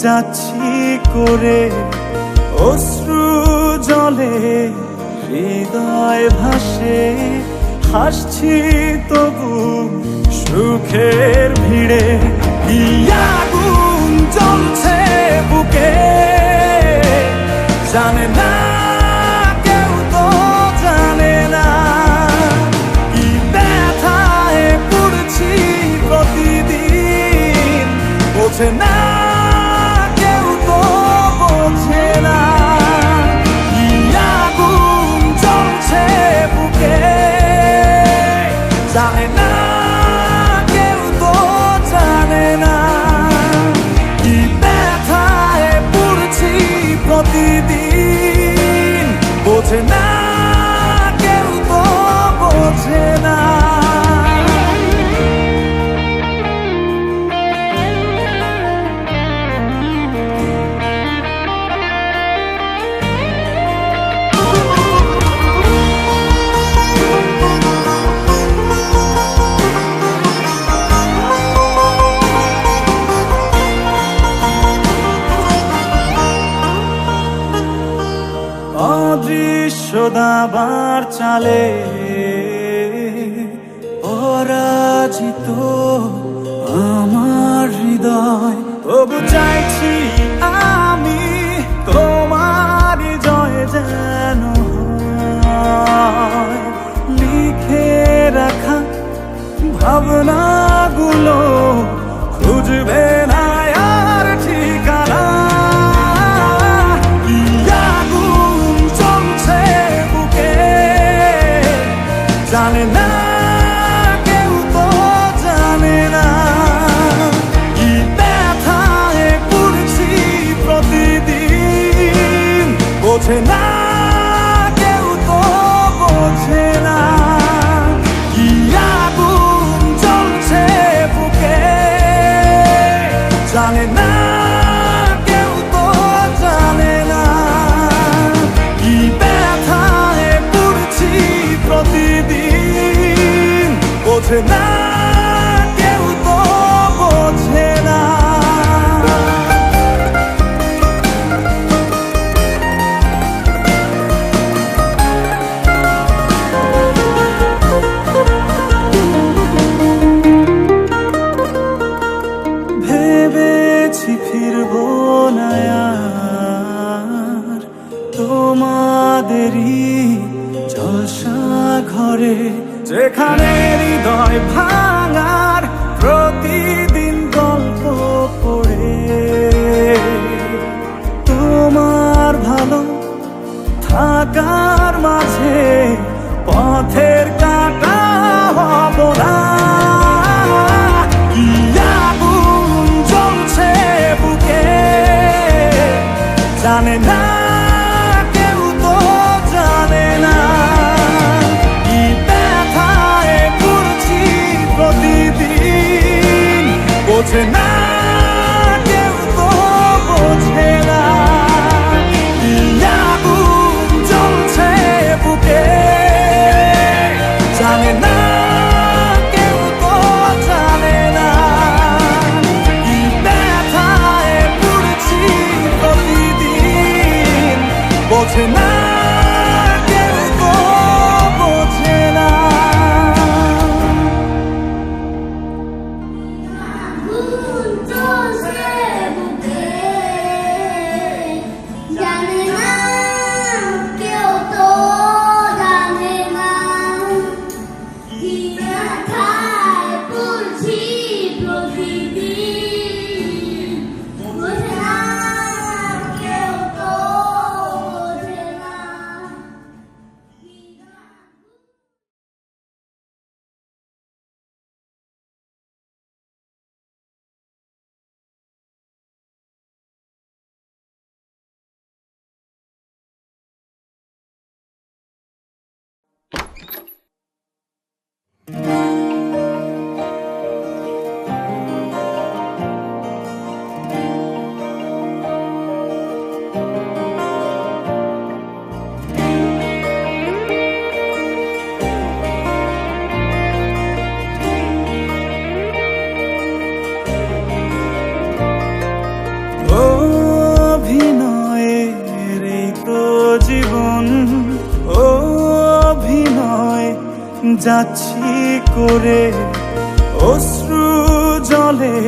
যাচ্ছি করে অশ্রু জলে হৃদয় ভাসে, হাসছি তবু সুখের ভিড়ে। কি আগুন জ্বলছে বুকে জানে না কেউ, তো জানে না কি ব্যথায় পড়ছি প্রতিদিন, বোঝে না কেউ, তো বোঝে না। কি আগুন জ্বলছে বুকে জানে না কেউ, তো জানে না কি ব্যথায় পড়ছি প্রতিদিন, বোঝে না কেউ, তো বোঝে না। অদৃশ্য দাবার চালে পরাজিত আমার হৃদয়, তবু চাইছি আমি তোমার জয় যেন হয়। লিখে রাখা ভাবনাগুলো খুঁজবে না আর ঠিকানা। জানে না কেউ, তো জানে না কি ব্যথায় পড়ছি প্রতিদিন, বোঝে না কেউ, তো বোঝে না। কি আগুন জ্বলছে বুকে জানে না কেউ, তো জানে না কি ব্যথায় পড়ছি প্রতিদিন, বোঝে না কেউ, তো বোঝে না। ভেবেছি ফিরবো না আর তোমাদেরই জলসা ঘরে, যেখানে হৃদয় ভাঙার প্রতিদিন গল্প পড়ে। তোমার ভালো থাকার মাঝে পথের কাঁটা হব না। কি আগুন জ্বলছে বুকে জানে না কেউ, তো জানে না কি ব্যথায় পড়ছি প্রতিদিন, বোঝে না কেউ, তো বোঝে না। কি আগুন জ্বলছে বুকে জানে না কেউ, তো জানে না কি ব্যথায় পড়ছি প্রতিদিন, বোঝে না কেউ, তো বোঝে না। বোঝে না কেউ, তো বোঝে না। যাচ্ছি করে অশ্রু জলে